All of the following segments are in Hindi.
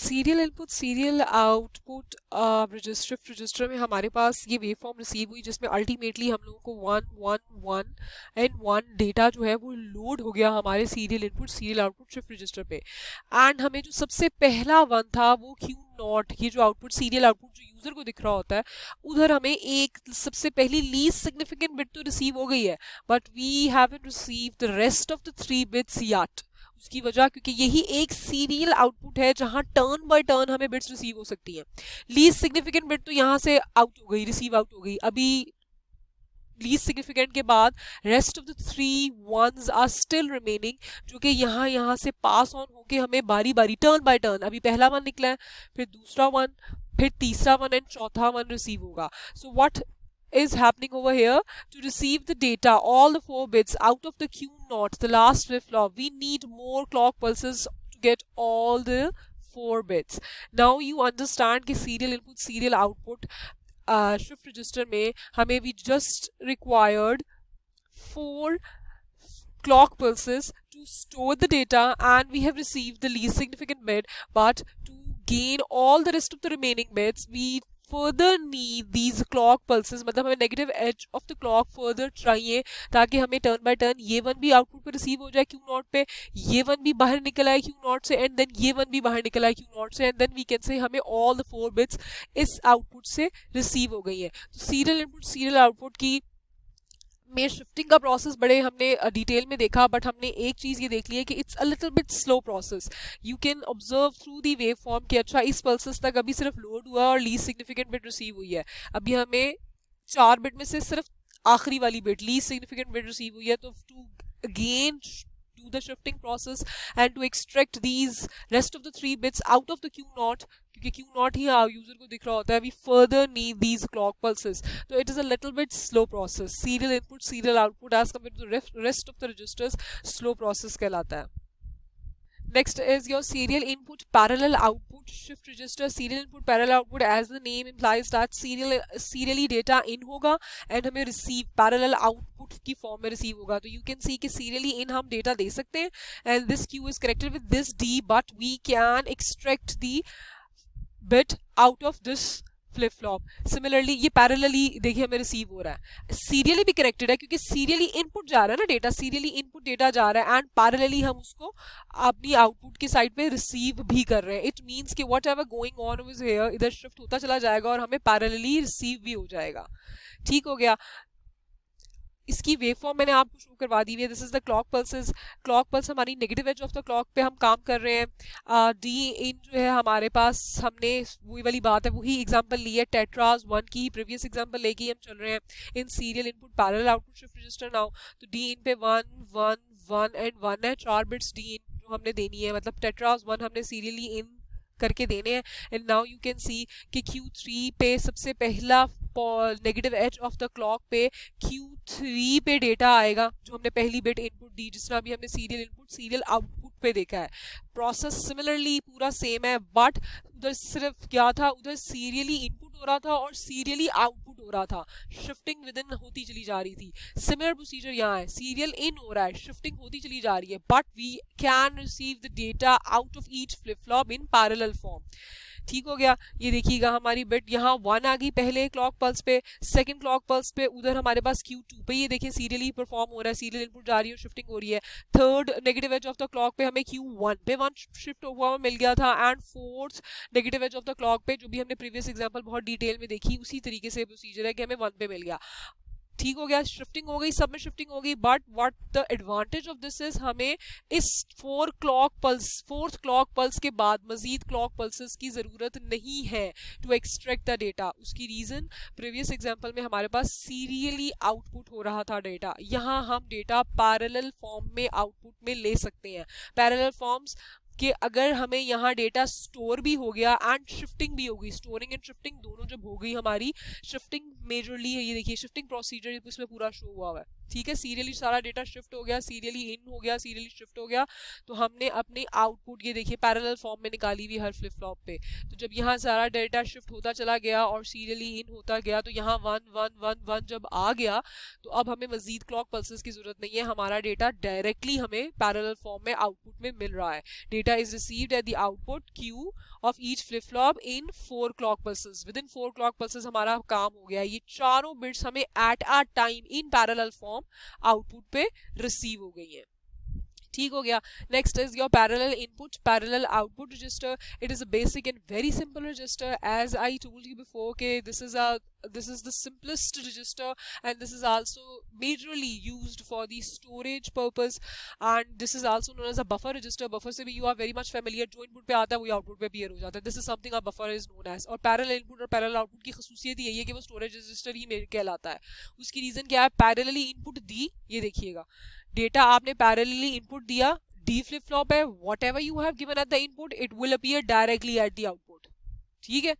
Serial input serial output register में हमारे पास ये वेव फॉर्म रिसीव हुई जिसमें अल्टीमेटली हम लोगों को 1 1 1 डेटा जो है वो लोड हो गया हमारे serial input serial output shift register पे। एंड हमें जो सबसे पहला वन था वो क्यू नॉट, ये जो आउटपुट सीरियल आउटपुट जो यूजर को दिख रहा होता है, उधर हमें एक सबसे पहली लीस्ट सिग्निफिकेंट बिट तो रिसीव हो गई है, but we haven't received the rest of the 3 bits yet. उसकी वजह क्योंकि यही एक सीरियल आउटपुट है जहां टर्न बाय टर्न हमें बिट्स रिसीव हो सकती हैं। लीस्ट सिग्निफिकेंट बिट तो यहां से आउट हो गई, रिसीव आउट हो गई। अभी लीस्ट सिग्निफिकेंट के बाद rest of the 3 ones are still remaining, जो कि यहाँ से पास ऑन होके हमें बारी बारी टर्न बाय टर्न, अभी पहला वन निकला है, फिर दूसरा वन, फिर तीसरा वन एंड चौथा वन रिसीव होगा। So what is happening over here? To receive the data, all the 4 bits out of the Q naught, the last flip-flop, we need more clock pulses to get all the 4 bits. Now you understand कि serial input serial output shift register में हमें we just required 4 clock pulses to store the data, and we have received the least significant bit, but to gain all the rest of the remaining bits we further need these clock pulses, मतलब हमें negative edge of the clock further चाहिए ताकि हमें टर्न बाय टर्न ये वन भी आउटपुट पे रिसीव हो जाए क्यू नॉट पे, ये वन भी बाहर निकल आए क्यू नॉट से, एंड देन ये वन भी बाहर निकल आए क्यू नॉट से, and then we can say हमें ऑल द 4 बिट्स इस आउटपुट से रिसीव हो गई है। तो सीरियल इनपुट सीरियल आउटपुट की में शिफ्टिंग का प्रोसेस बड़े हमने डिटेल में देखा, बट हमने एक चीज़ ये देख ली है कि it's a little bit slow process. You can observe through the wave form कि अच्छा इस पल्सेस तक अभी सिर्फ लोड हुआ और लीस्ट सिग्निफिकेंट बिट रिसीव हुई है, अभी हमें 4 बिट में से सिर्फ आखिरी वाली bit least significant bit receive हुई है। तो to again do the shifting process and to extract these rest of the 3 bits out of the Q naught, क्योंकि Q naught ही यूजर को दिख रहा होता है, we further need these clock pulses. So it is a little bit slow process. Serial input serial output as compared to the rest of the registers slow process कहलाता है। Next is your serial input parallel output shift register. Serial input parallel output, as the name implies that serially data in होगा and हमें receive parallel output की form में receive होगा। तो you can see कि serially in हम data दे सकते हैं and this Q is connected with this D, but we can extract the bit out of this flip flop. Similarly ये पैरेलली देखिए हमें रिसीव हो रहा है, सीरियली भी कनेक्टेड है क्योंकि सीरियली इनपुट जा रहा है ना डेटा, सीरियली इनपुट डेटा जा रहा है एंड पैरेलली हम उसको अपनी आउटपुट की साइड पे रिसीव भी कर रहे हैं। इट मींस कि what ever going on is here इधर शिफ्ट होता चला जाएगा और हमें पैरेलली रिसीव भी हो जाएगा। ठीक हो गया। इसकी वेव फॉर्म मैंने आपको शो करवा दी है। This is the clock pulses. Clock pulse हमारी negative edge of the clock पे हम काम कर रहे हैं। डी इन जो है हमारे पास, हमने वही वाली बात है, वही एग्जांपल ली है टेट्रास 1 की, प्रीवियस एग्जांपल लेके हम चल रहे हैं in serial input parallel output shift register. Now तो डी इन पे 1 1 1 एंड 1 है, 4 बिट्स डी इन जो हमने देनी है, मतलब टेट्रास 1 हमने सीरियली इन करके देने हैं। And now you can see कि Q3 पे सबसे पहला negative edge of the clock पे Q3 पे डेटा आएगा जो हमने पहली बिट इनपुट दी, जिसमें अभी हमने सीरियल इनपुट सीरियल आउटपुट पे देखा है। प्रोसेस सिमिलरली पूरा सेम है, बट उधर सिर्फ क्या था, उधर सीरियली इनपुट हो रहा था और सीरियली आउटपुट हो रहा था, शिफ्टिंग विद इन होती चली जा रही थी। सिमिलर प्रोसीजर यहाँ है, सीरियल इन हो रहा है, शिफ्टिंग होती चली जा रही है, but we can receive the data out of each flip flop in parallel form. ठीक हो गया। ये देखिएगा हमारी बिट यहाँ 1 आ गई पहले क्लॉक पल्स पे, सेकंड क्लॉक पल्स पे उधर हमारे पास Q2 पे ये देखिए सीरियली परफॉर्म हो रहा है, सीरियल इनपुट जा रही है, शिफ्टिंग हो रही है। Third negative edge of the clock पे हमें Q1 पे 1 शिफ्ट हुआ मिल गया था, and fourth negative edge of the clock पे जो भी हमने प्रीवियस एग्जाम्पल बहुत डिटेल में देखी उसी तरीके से प्रोसीजर है कि हमें 1 पे मिल गया। ठीक हो गया, शिफ्टिंग हो गई, सब में शिफ्टिंग हो गई, but what the advantage of this is हमें इस 4 clock pulse, fourth clock pulse के बाद मजीद क्लॉक पल्सेस की जरूरत नहीं है टू एक्सट्रैक्ट द डेटा। उसकी रीजन प्रीवियस एग्जांपल में हमारे पास सीरियली आउटपुट हो रहा था डेटा, यहाँ हम डेटा पैरेलल फॉर्म में आउटपुट में ले सकते हैं। पैरेलल फॉर्म्स कि अगर हमें यहाँ डेटा स्टोर भी हो गया एंड शिफ्टिंग भी हो गई, स्टोरिंग एंड शिफ्टिंग दोनों जब हो गई हमारी, शिफ्टिंग मेजरली है, ये देखिए शिफ्टिंग प्रोसीजर इसमें पूरा शो हुआ है। ठीक है, सीरियली सारा डेटा शिफ्ट हो गया, सीरियली इन हो गया, सीरियली शिफ्ट हो गया, तो हमने अपनी आउटपुट ये देखिए पैरेलल फॉर्म में निकाली हुई हर फ्लिप फ्लॉप पे। तो जब यहाँ सारा डेटा शिफ्ट होता चला गया और सीरियली इन होता गया, तो यहाँ 1 1 1 1 जब आ गया, तो अब हमें मजीद क्लॉक पल्सेस की जरूरत नहीं है, हमारा डेटा डायरेक्टली हमें पैरेलल फॉर्म में आउटपुट में मिल रहा है। Data is received eight the output Q of each flip flop in 4 clock pulses. With in 4 clock pulses हमारा काम हो गया। ये चारों बिट्स हमें at a time in parallel form output पे रिसीव हो गई है। ठीक हो गया। Next is your parallel input parallel output register. It is a basic and very simple register, as I told you before के this is the simplest register, and this is also majorly used for the storage purpose, and this is also known as a buffer register. Buffer से भी you are very much familiar, जो input पे आता है वही output पे appear हो जाता है। This is something a buffer is known as। और parallel input और parallel output की खसूसियत यही है कि वो storage register ही कहलाता है। उसकी रीजन क्या है, parallelly input दी, ये देखिएगा डेटा आपने parallelly input दिया, D फ्लिप फ्लॉप है, whatever you have given at the input it will appear directly at the output। ठीक है,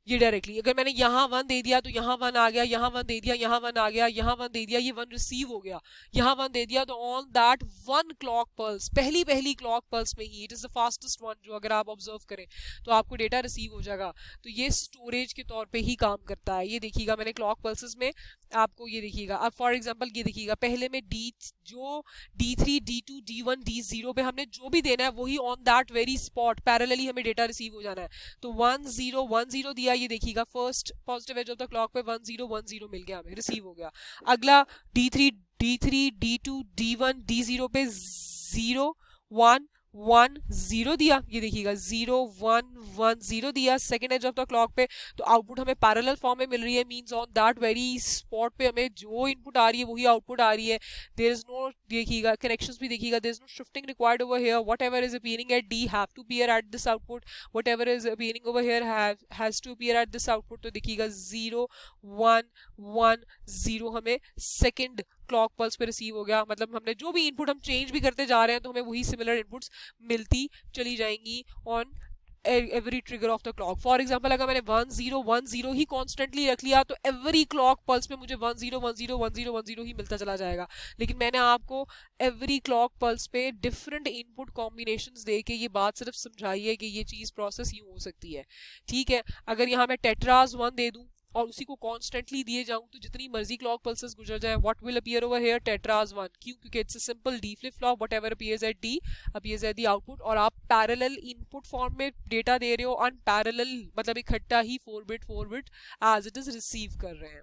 ये डायरेक्टली, अगर मैंने यहाँ 1 दे दिया तो यहाँ 1 आ गया, यहाँ 1 दे दिया, यहाँ 1 आ गया, यहाँ 1 दे दिया, ये 1 रिसीव हो गया, यहाँ 1 दे दिया, तो ऑन दैट 1 क्लॉक पल्स, पहली क्लॉक पल्स में ही, it is the fastest one जो अगर आप ऑब्जर्व करें तो आपको डेटा रिसीव हो जाएगा। तो ये स्टोरेज के तौर पे ही काम करता है। ये देखिएगा मैंने क्लॉक पल्सेस में आपको ये देखिएगा, अब फॉर एग्जांपल ये देखिएगा, पहले में D3 D2 D1 D0 पे हमने जो भी देना है वही on that very spot parallelly हमें डेटा रिसीव हो जाना है। तो 1 0 1 0 दिया, ये देखिएगा first positive edge of the clock पे 1 0 1 0 मिल गया, हमें रिसीव हो गया। अगला D3 D2 D1 D0 पे 0 1 1 0 दिया, ये देखिएगा 0 1 1 0 दिया second edge of the clock पे, तो आउटपुट हमें पैरेलल फॉर्म में मिल रही है, means on that very spot पे हमें जो इनपुट आ रही है वही आउटपुट आ रही है। देयर इज नो, देखिएगा कनेक्शंस भी देखिएगा, there is no shifting required over here, whatever is appearing at D have to appear at this output, whatever is appearing over here has to appear at this output. तो देखिएगा 0 1 1 0 हमें सेकेंड क्लॉक पल्स पे रिसीव हो गया, मतलब हमने जो भी इनपुट हम चेंज भी करते जा रहे हैं तो हमें वही सिमिलर इनपुट्स मिलती चली जाएंगी on every trigger of the clock. For example अगर मैंने 1 0 1 0 ही कॉन्स्टेंटली रख लिया तो एवरी क्लॉक पल्स पे मुझे 1 0 1 0 1 0 1 0 ही मिलता चला जाएगा। लेकिन मैंने आपको एवरी क्लॉक पल्स पे डिफरेंट इनपुट कॉम्बिनेशंस दे के ये बात सिर्फ समझाई है कि ये चीज़ प्रोसेस यूँ हो सकती है। ठीक है, अगर यहाँ मैं टेट्राज 1 दे दूँ और उसी को कॉन्स्टेंटली दिए जाऊं तो जितनी मर्जी क्लॉक पल्सेस गुजर जाए, what will appear over here, टेट्राज 1। क्यों? क्योंकि it's a simple D flip flop, whatever appears at D appears at the output, और आप पैरेलल इनपुट फॉर्म में डेटा दे रहे हो, अनपैरेलल मतलब इकट्ठा ही 4 bit as it is receive कर रहे हैं।